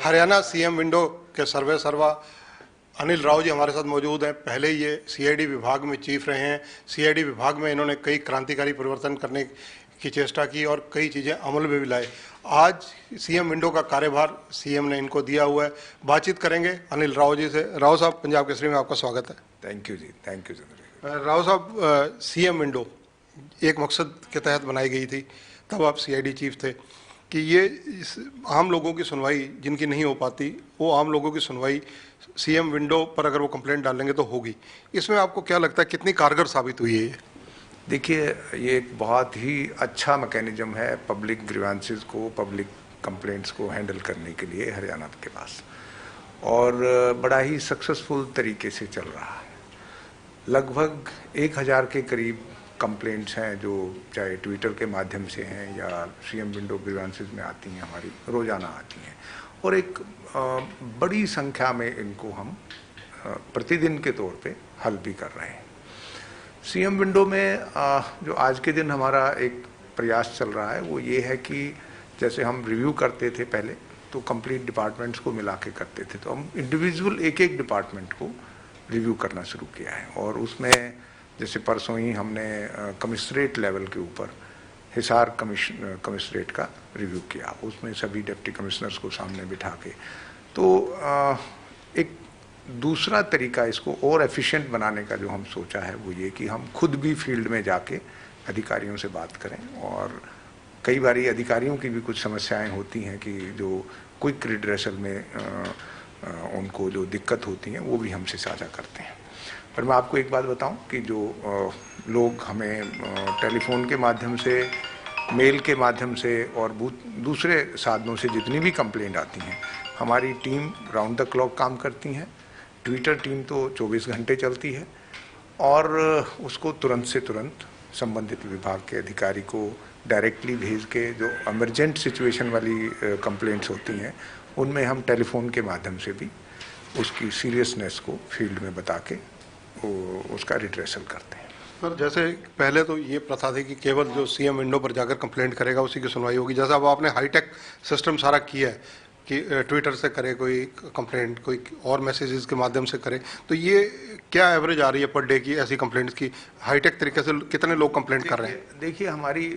Haryana CM window के सर्वे सर्वा अनिल राव जी हमारे साथ मौजूद हैं। पहले ये सीआईडी विभाग में चीफ रहे हैं। सीआईडी विभाग में इन्होंने कई क्रांतिकारी परिवर्तन करने की चेष्टा की और कई चीज़ें अमल में भी लाई। आज सीएम विंडो का कार्यभार सीएम ने इनको दिया हुआ है। बातचीत करेंगे अनिल राव जी से। राव साहब, पंजाब केसरी में आपका स्वागत है। Thank you ji, thank you Chandrashekhar. Rao साहब, सीएम विंडो एक मकसद के तहत बनाई गई थी, तब आप सीआईडी चीफ थे, कि ये आम लोगों की सुनवाई जिनकी नहीं हो पाती, वो आम लोगों की सुनवाई सीएम विंडो पर अगर वो कंप्लेंट डालेंगे तो होगी। इसमें आपको क्या लगता है कितनी कारगर साबित हुई है ये? देखिए, ये एक बहुत ही अच्छा मैकेनिज्म है पब्लिक ग्रीवेंसेस को, पब्लिक कंप्लेंट्स को हैंडल करने के लिए हरियाणा के पास, और बड़ा ही सक्सेसफुल तरीके से चल रहा है। लगभग 1000 के करीब कंप्लेंट्स हैं जो चाहे ट्विटर के माध्यम से हैं या सीएम विंडो ग्रीवेंसेस में आती हैं, हमारी रोजाना आती हैं, और एक बड़ी संख्या में इनको हम प्रतिदिन के तौर पे हल भी कर रहे हैं। सीएम विंडो में जो आज के दिन हमारा एक प्रयास चल रहा है वो ये है कि जैसे हम रिव्यू करते थे पहले, तो कंप्लीट डिपार्टमेंट्स को मिला के करते थे, तो हम इंडिविजुअल एक एक डिपार्टमेंट को रिव्यू करना शुरू किया है। और उसमें जैसे परसों ही हमने कमिश्नरेट लेवल के ऊपर हिसार कमिश्नरेट का रिव्यू किया, उसमें सभी डिप्टी कमिश्नर्स को सामने बिठा के। तो एक दूसरा तरीका इसको और एफिशिएंट बनाने का जो हम सोचा है वो ये कि हम खुद भी फील्ड में जाके अधिकारियों से बात करें, और कई बारी अधिकारियों की भी कुछ समस्याएं होती हैं कि जो क्विक रिड्रेसल में उनको जो दिक्कत होती हैं वो भी हमसे साझा करते हैं। पर मैं आपको एक बात बताऊं कि जो लोग हमें टेलीफोन के माध्यम से, मेल के माध्यम से और दूसरे साधनों से जितनी भी कंप्लेंट आती हैं, हमारी टीम राउंड द क्लॉक काम करती हैं। ट्विटर टीम तो 24 घंटे चलती है, और उसको तुरंत से तुरंत संबंधित विभाग के अधिकारी को डायरेक्टली भेज के जो इमरजेंट सिचुएशन वाली कंप्लेंट्स होती हैं उनमें हम टेलीफोन के माध्यम से भी उसकी सीरियसनेस को फील्ड में बता के उसका रिड्रेसल करते हैं। सर, जैसे पहले तो ये प्रथा थी कि केवल जो सीएम विंडो पर जाकर कंप्लेंट करेगा उसी की सुनवाई होगी। जैसा अब आपने हाईटेक सिस्टम सारा किया है कि ट्विटर से करे कोई कंप्लेंट, कोई और मैसेजेस के माध्यम से करे, तो ये क्या एवरेज आ रही है पर डे की ऐसी कंप्लेंट्स की? हाईटेक तरीके से कितने लोग कंप्लेंट कर रहे हैं? देखिए, हमारी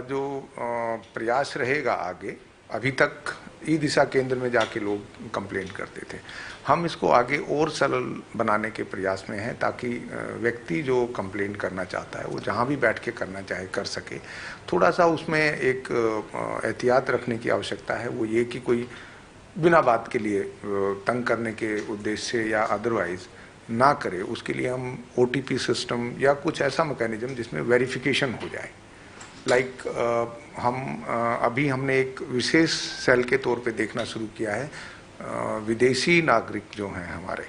जो प्रयास रहेगा आगे, अभी तक ई दिशा केंद्र में जाके लोग कंप्लेंट करते थे, हम इसको आगे और सरल बनाने के प्रयास में हैं, ताकि व्यक्ति जो कंप्लेंट करना चाहता है वो जहाँ भी बैठ के करना चाहे कर सके। थोड़ा सा उसमें एक एहतियात रखने की आवश्यकता है, वो ये कि कोई बिना बात के लिए तंग करने के उद्देश्य से या अदरवाइज ना करे। उसके लिए हम OTP सिस्टम या कुछ ऐसा मैकेनिज्म जिसमें वेरिफिकेशन हो जाए। अभी हमने एक विशेष सेल के तौर पे देखना शुरू किया है, विदेशी नागरिक जो हैं हमारे,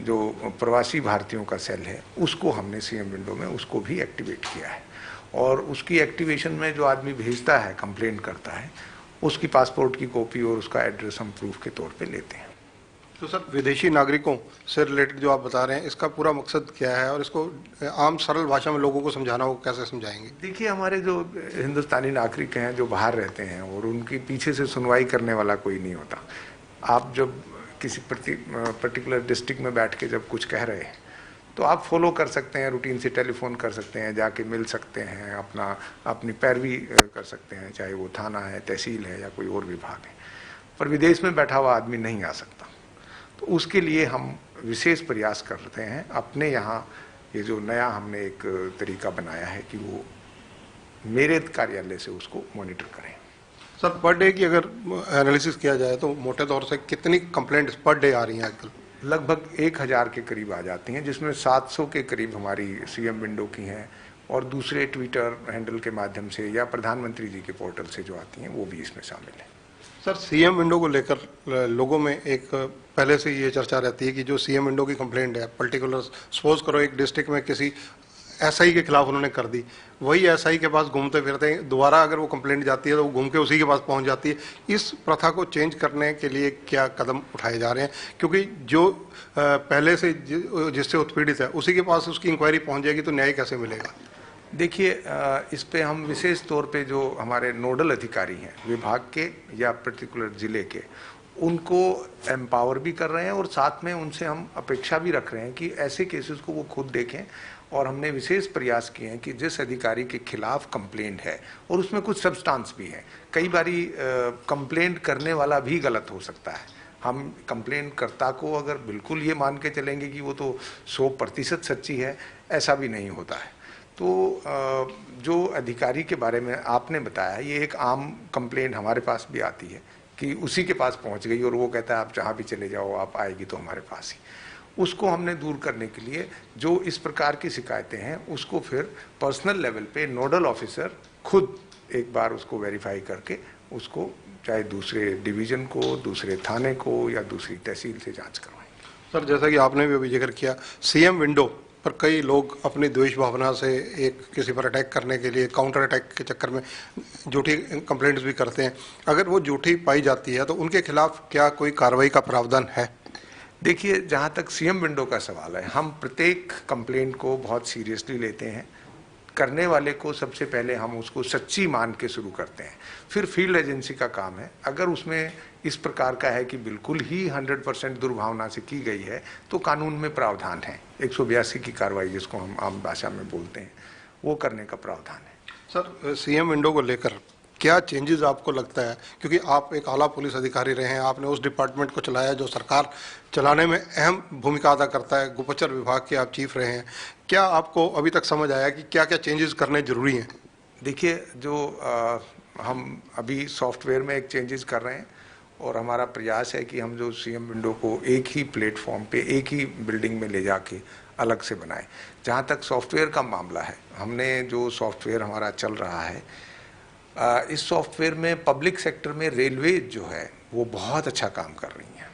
जो प्रवासी भारतीयों का सेल है, उसको हमने सीएम विंडो में उसको भी एक्टिवेट किया है, और उसकी एक्टिवेशन में जो आदमी भेजता है, कंप्लेंट करता है, उसकी पासपोर्ट की कॉपी और उसका एड्रेस हम प्रूफ के तौर पे लेते हैं। तो सर, विदेशी नागरिकों से रिलेटेड जो आप बता रहे हैं, इसका पूरा मकसद क्या है और इसको आम सरल भाषा में लोगों को समझाना हो कैसे समझाएंगे? देखिए, हमारे जो हिंदुस्तानी नागरिक हैं जो बाहर रहते हैं और उनके पीछे से सुनवाई करने वाला कोई नहीं होता। आप जब किसी पर्टिकुलर डिस्ट्रिक्ट में बैठ के जब कुछ कह रहे हैं तो आप फॉलो कर सकते हैं, रूटीन से टेलीफोन कर सकते हैं, जाके मिल सकते हैं, अपनी पैरवी कर सकते हैं, चाहे वो थाना है, तहसील है या कोई और विभाग है। पर विदेश में बैठा हुआ आदमी नहीं आ सकता, तो उसके लिए हम विशेष प्रयास करते हैं। अपने यहाँ ये जो नया हमने एक तरीका बनाया है कि वो मेरे कार्यालय से उसको मॉनिटर करें। सर, पर डे की अगर एनालिसिस किया जाए तो मोटे तौर से कितनी कंप्लेंट्स पर डे आ रही हैं आजकल? लगभग 1000 के करीब आ जाती हैं, जिसमें 700 के करीब हमारी सीएम विंडो की हैं, और दूसरे ट्विटर हैंडल के माध्यम से या प्रधानमंत्री जी के पोर्टल से जो आती हैं वो भी इसमें शामिल है। सर, सीएम विंडो को लेकर लोगों में एक पहले से ये चर्चा रहती है कि जो सीएम विंडो की कंप्लेंट है, पर्टिकुलर सपोज करो एक डिस्ट्रिक्ट में किसी एसआई के खिलाफ उन्होंने कर दी, वही एसआई के पास घूमते फिरते हैं, दोबारा अगर वो कंप्लेंट जाती है तो वो घूम के उसी के पास पहुंच जाती है। इस प्रथा को चेंज करने के लिए क्या कदम उठाए जा रहे हैं? क्योंकि जो पहले से जिससे उत्पीड़ित है उसी के पास उसकी इंक्वायरी पहुंच जाएगी तो न्याय कैसे मिलेगा? देखिए, इस पे हम विशेष तौर पे जो हमारे नोडल अधिकारी हैं विभाग के या पर्टिकुलर जिले के, उनको एम्पावर भी कर रहे हैं और साथ में उनसे हम अपेक्षा भी रख रहे हैं कि ऐसे केसेस को वो खुद देखें। और हमने विशेष प्रयास किए हैं कि जिस अधिकारी के खिलाफ कंप्लेंट है और उसमें कुछ सब्सटेंस भी है, कई बारी कंप्लेंट करने वाला भी गलत हो सकता है। हम कंप्लेंट कर्ता को अगर बिल्कुल ये मान के चलेंगे कि वो तो 100% सच्ची है, ऐसा भी नहीं होता है। तो जो अधिकारी के बारे में आपने बताया, ये एक आम कंप्लेंट हमारे पास भी आती है कि उसी के पास पहुंच गई और वो कहता है आप जहाँ भी चले जाओ, आप आएगी तो हमारे पास ही। उसको हमने दूर करने के लिए जो इस प्रकार की शिकायतें हैं उसको फिर पर्सनल लेवल पे नोडल ऑफिसर खुद एक बार उसको वेरीफाई करके उसको चाहे दूसरे डिवीजन को, दूसरे थाने को या दूसरी तहसील से जांच करवाएंगे। सर, जैसा कि आपने भी अभी जिक्र किया, सीएम विंडो पर कई लोग अपनी द्वेष भावना से एक किसी पर अटैक करने के लिए काउंटर अटैक के चक्कर में झूठी कंप्लेंट्स भी करते हैं। अगर वो झूठी पाई जाती है तो उनके खिलाफ क्या कोई कार्रवाई का प्रावधान है? देखिए, जहाँ तक सीएम विंडो का सवाल है, हम प्रत्येक कंप्लेंट को बहुत सीरियसली लेते हैं। करने वाले को सबसे पहले हम उसको सच्ची मान के शुरू करते हैं, फिर फील्ड एजेंसी का काम है। अगर उसमें इस प्रकार का है कि बिल्कुल ही 100% दुर्भावना से की गई है तो कानून में प्रावधान है, 182 की कार्रवाई जिसको हम आम भाषा में बोलते हैं, वो करने का प्रावधान है। सर, सीएम विंडो को लेकर क्या चेंजेस आपको लगता है, क्योंकि आप एक आला पुलिस अधिकारी रहे हैं, आपने उस डिपार्टमेंट को चलाया जो सरकार चलाने में अहम भूमिका अदा करता है, गुप्तचर विभाग के आप चीफ रहे हैं, क्या आपको अभी तक समझ आया कि क्या क्या चेंजेस करने जरूरी हैं? देखिए, जो हम अभी सॉफ्टवेयर में एक चेंजेस कर रहे हैं और हमारा प्रयास है कि हम जो सीएम विंडो को एक ही प्लेटफॉर्म पे, एक ही बिल्डिंग में ले जाके अलग से बनाएं। जहाँ तक सॉफ्टवेयर का मामला है, हमने जो सॉफ्टवेयर हमारा चल रहा है, इस सॉफ्टवेयर में पब्लिक सेक्टर में रेलवे जो है वो बहुत अच्छा काम कर रही है,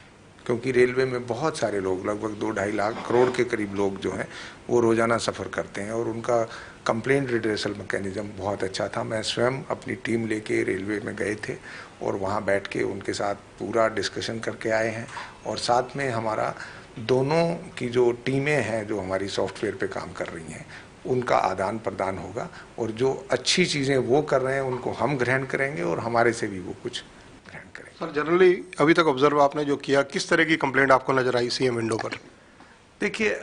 क्योंकि रेलवे में बहुत सारे लोग, लगभग 2-2.5 लाख करोड़ के करीब लोग जो हैं वो रोज़ाना सफ़र करते हैं और उनका कंप्लेंट रिड्रेसल मैकेनिज्म बहुत अच्छा था। मैं स्वयं अपनी टीम लेके रेलवे में गए थे और वहाँ बैठ के उनके साथ पूरा डिस्कशन करके आए हैं। और साथ में हमारा दोनों की जो टीमें हैं जो हमारी सॉफ्टवेयर पे काम कर रही हैं, उनका आदान प्रदान होगा और जो अच्छी चीज़ें वो कर रहे हैं उनको हम ग्रहण करेंगे और हमारे से भी वो कुछ ग्रहण करेंगे। सर, जनरली अभी तक ऑब्जर्व आपने जो किया, किस तरह की कंप्लेंट आपको नजर आई सीएम विंडो पर? देखिए,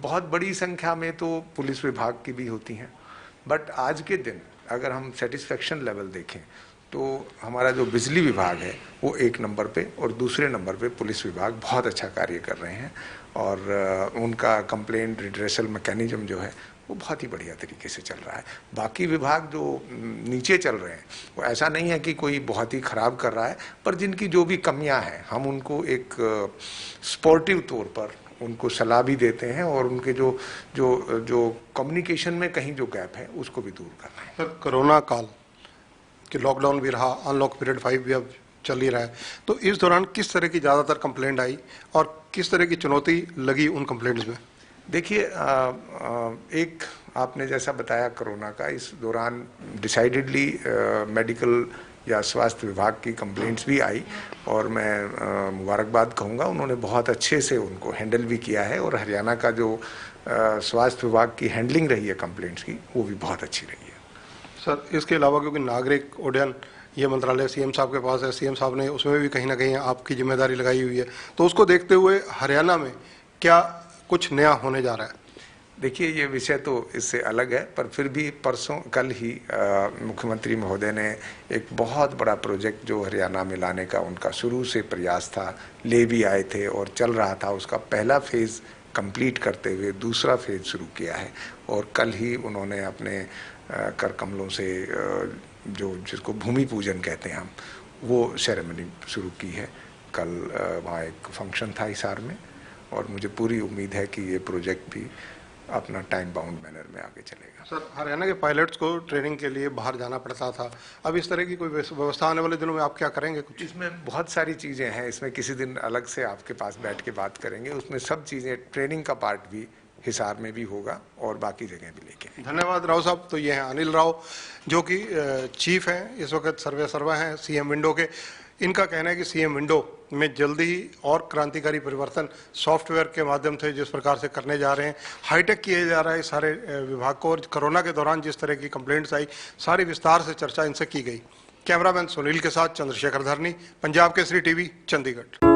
बहुत बड़ी संख्या में तो पुलिस विभाग की भी होती हैं, बट आज के दिन अगर हम सेटिस्फेक्शन लेवल देखें तो हमारा जो बिजली विभाग है वो 1 नंबर पे और दूसरे नंबर पे पुलिस विभाग बहुत अच्छा कार्य कर रहे हैं और उनका कंप्लेंट रिड्रेसल मैकेनिज्म जो है वो बहुत ही बढ़िया तरीके से चल रहा है। बाकी विभाग जो नीचे चल रहे हैं वो ऐसा नहीं है कि कोई बहुत ही ख़राब कर रहा है, पर जिनकी जो भी कमियां हैं हम उनको एक स्पोर्टिव तौर पर उनको सलाह भी देते हैं और उनके जो जो जो कम्युनिकेशन में कहीं जो गैप है उसको भी दूर कर रहे हैं। सर, कोरोना काल कि लॉकडाउन भी रहा, अनलॉक पीरियड 5 भी अब चल ही रहा है, तो इस दौरान किस तरह की ज़्यादातर कंप्लेंट आई और किस तरह की चुनौती लगी उन कंप्लेंट्स में? देखिए, एक आपने जैसा बताया कोरोना का, इस दौरान डिसाइडेडली मेडिकल या स्वास्थ्य विभाग की कंप्लेंट्स भी आई और मैं मुबारकबाद कहूँगा, उन्होंने बहुत अच्छे से उनको हैंडल भी किया है और हरियाणा का जो स्वास्थ्य विभाग की हैंडलिंग रही है कंप्लेंट्स की वो भी बहुत अच्छी रही है। सर, इसके अलावा क्योंकि नागरिक उड्डयन ये मंत्रालय सीएम साहब के पास है, सीएम साहब ने उसमें भी कहीं ना कहीं आपकी जिम्मेदारी लगाई हुई है, तो उसको देखते हुए हरियाणा में क्या कुछ नया होने जा रहा है? देखिए, ये विषय तो इससे अलग है, पर फिर भी कल ही मुख्यमंत्री महोदय ने एक बहुत बड़ा प्रोजेक्ट जो हरियाणा में लाने का उनका शुरू से प्रयास था, ले भी आए थे और चल रहा था, उसका पहला फेज़ कंप्लीट करते हुए दूसरा फेज़ शुरू किया है और कल ही उन्होंने अपने कर कमलों से जो जिसको भूमि पूजन कहते हैं हम, वो सेरेमनी शुरू की है। कल वहाँ एक फंक्शन था हिसार में और मुझे पूरी उम्मीद है कि ये प्रोजेक्ट भी अपना टाइम बाउंड मैनर में आगे चलेगा। सर, हरियाणा के पायलट्स को ट्रेनिंग के लिए बाहर जाना पड़ता था, अब इस तरह की कोई व्यवस्था आने वाले दिनों में आप क्या करेंगे? कुछ इसमें बहुत सारी चीज़ें हैं, इसमें किसी दिन अलग से आपके पास बैठ के बात करेंगे, उसमें सब चीज़ें, ट्रेनिंग का पार्ट भी हिसार में भी होगा और बाकी जगह भी लेके। धन्यवाद राव साहब। तो ये हैं अनिल राव जो कि चीफ हैं, इस वक्त सर्वे हैं सीएम विंडो के। इनका कहना है कि सीएम विंडो में जल्दी ही और क्रांतिकारी परिवर्तन सॉफ्टवेयर के माध्यम से जिस प्रकार से करने जा रहे हैं, हाईटेक किया जा रहा है सारे विभाग को, और कोरोना के दौरान जिस तरह की कंप्लेंट्स आई सारी विस्तार से चर्चा इनसे की गई। कैमरामैन सुनील के साथ चंद्रशेखर धरनी, पंजाब केसरी टीवी, चंडीगढ़।